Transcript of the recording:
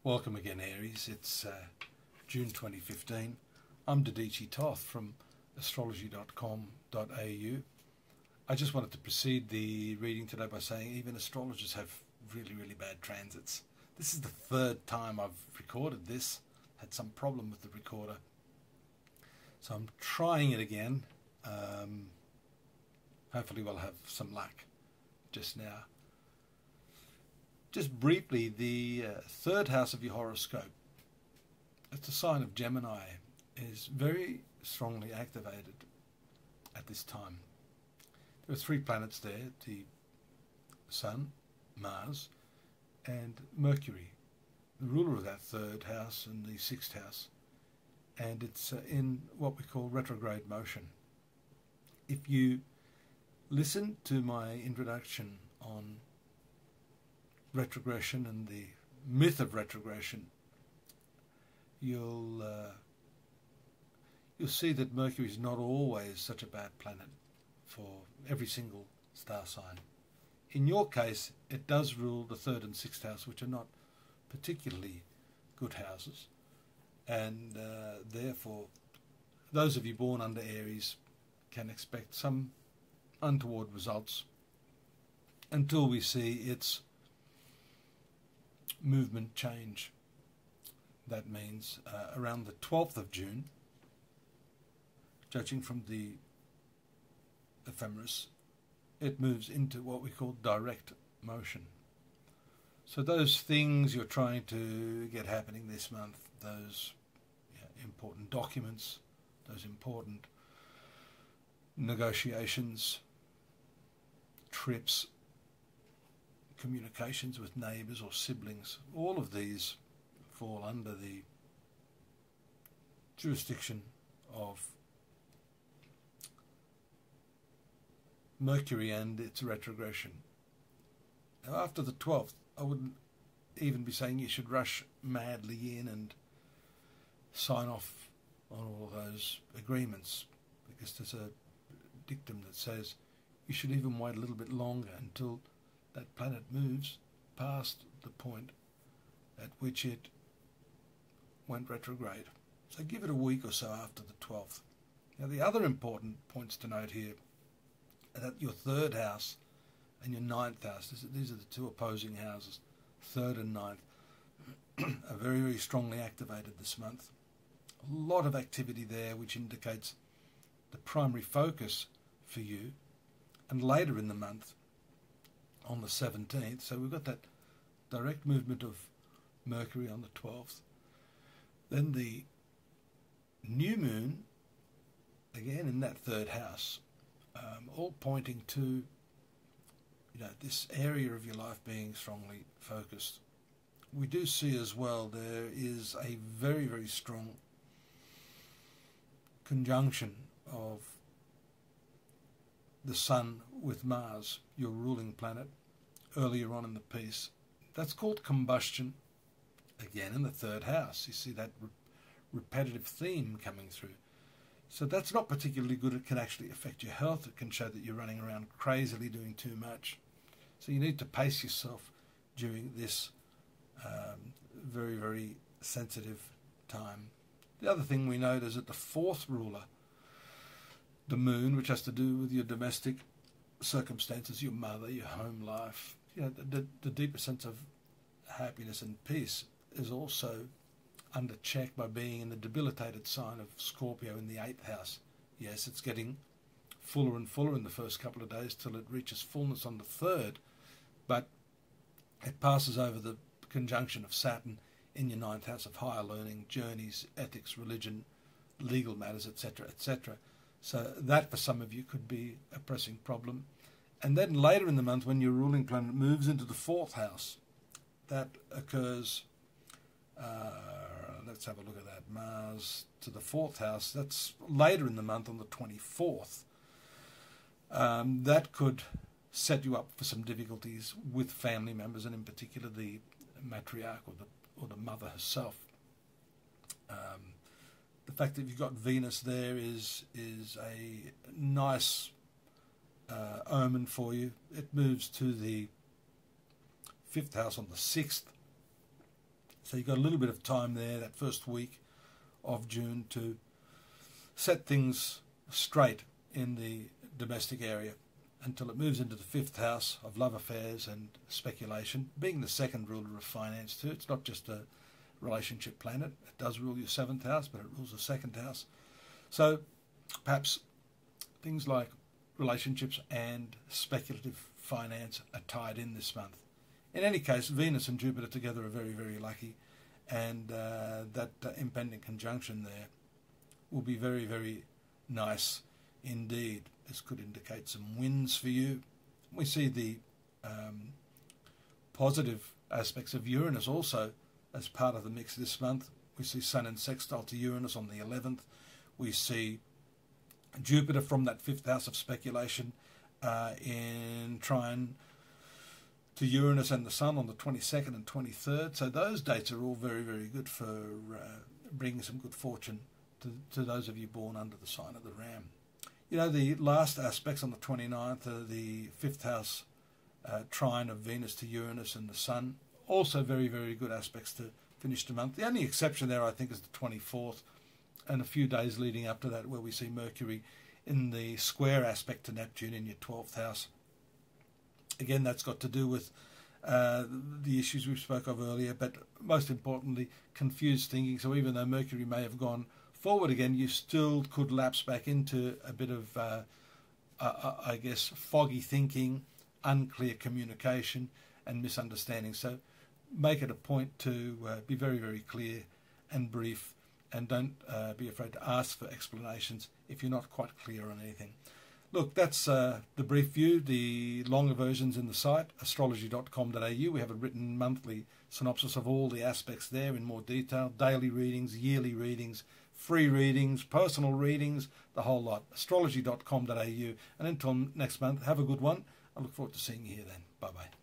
Welcome again, Aries. It's June 2015. I'm Dadhichi Toth from astrology.com.au. I just wanted to precede the reading today by saying even astrologers have really bad transits. This is the third time I've recorded this. Had some problem with the recorder, so I'm trying it again. Hopefully we'll have some luck just now. Just briefly, the third house of your horoscope, it's a sign of Gemini, is very strongly activated at this time. There are three planets there, the Sun, Mars, and Mercury, the ruler of that third house and the sixth house. And it's in what we call retrograde motion. If you listen to my introduction on retrogression and the myth of retrogression, you'll see that Mercury is not always such a bad planet for every single star sign. In your case, it does rule the third and sixth house, which are not particularly good houses, and therefore those of you born under Aries can expect some untoward results until we see its movement change. That means around the 12th of June, judging from the ephemeris, it moves into what we call direct motion. So those things you're trying to get happening this month, those important documents, those important negotiations, trips, communications with neighbours or siblings, all of these fall under the jurisdiction of Mercury and its retrogression. Now, after the 12th, I wouldn't even be saying you should rush madly in and sign off on all of those agreements, because there's a dictum that says you should even wait a little bit longer until that planet moves past the point at which it went retrograde. So give it a week or so after the 12th. Now, the other important points to note here are that your third house and your ninth house, these are the two opposing houses, third and ninth, are very strongly activated this month. A lot of activity there, which indicates the primary focus for you. And later in the month, on the 17th, so we've got that direct movement of Mercury on the 12th. Then the new moon, again in that third house, all pointing to this area of your life being strongly focused. We do see as well there is a very strong conjunction of the Sun with Mars, your ruling planet, earlier on in the piece. That's called combustion, again in the third house. You see that repetitive theme coming through. So that's not particularly good. It can actually affect your health. It can show that you're running around crazily doing too much. So you need to pace yourself during this very sensitive time. The other thing we note is that the fourth ruler, the moon, which has to do with your domestic circumstances, your mother, your home life, the deeper sense of happiness and peace, is also under check by being in the debilitated sign of Scorpio in the 8th house. Yes, it's getting fuller and fuller in the first couple of days till it reaches fullness on the 3rd, but it passes over the conjunction of Saturn in your 9th house of higher learning, journeys, ethics, religion, legal matters, etc., etc. So that for some of you could be a pressing problem. And then later in the month, when your ruling planet moves into the 4th house, that occurs, let's have a look at that, Mars to the 4th house, that's later in the month on the 24th. That could set you up for some difficulties with family members, and in particular the matriarch or the mother herself. The fact that you've got Venus there is a nice omen for you. It moves to the 5th house on the 6th, So you've got a little bit of time there, that first week of June, to set things straight in the domestic area until it moves into the 5th house of love affairs and speculation, being the second ruler of finance too. It's not just a relationship planet. It does rule your 7th house, but it rules the 2nd house. So perhaps things like relationships and speculative finance are tied in this month. In any case, Venus and Jupiter together are very, very lucky, and that impending conjunction there will be very, very nice indeed. This could indicate some wins for you. We see the positive aspects of Uranus also as part of the mix this month. We see Sun in sextile to Uranus on the 11th. We see Jupiter from that 5th house of speculation in trine to Uranus and the Sun on the 22nd and 23rd. So those dates are all very, very good for bringing some good fortune to those of you born under the sign of the Ram. You know, the last aspects on the 29th are the 5th house trine of Venus to Uranus and the Sun. Also very, very good aspects to finish the month. The only exception there, I think, is the 24th and a few days leading up to that, where we see Mercury in the square aspect to Neptune in your 12th house. Again, that's got to do with the issues we spoke of earlier, but most importantly, confused thinking. So even though Mercury may have gone forward again, you still could lapse back into a bit of, I guess, foggy thinking, unclear communication and misunderstanding. So make it a point to be very, very clear and brief, and don't be afraid to ask for explanations if you're not quite clear on anything. Look, that's the brief view. The longer version's in the site, astrology.com.au. We have a written monthly synopsis of all the aspects there in more detail. Daily readings, yearly readings, free readings, personal readings, the whole lot. Astrology.com.au. And until next month, have a good one. I look forward to seeing you here then. Bye-bye.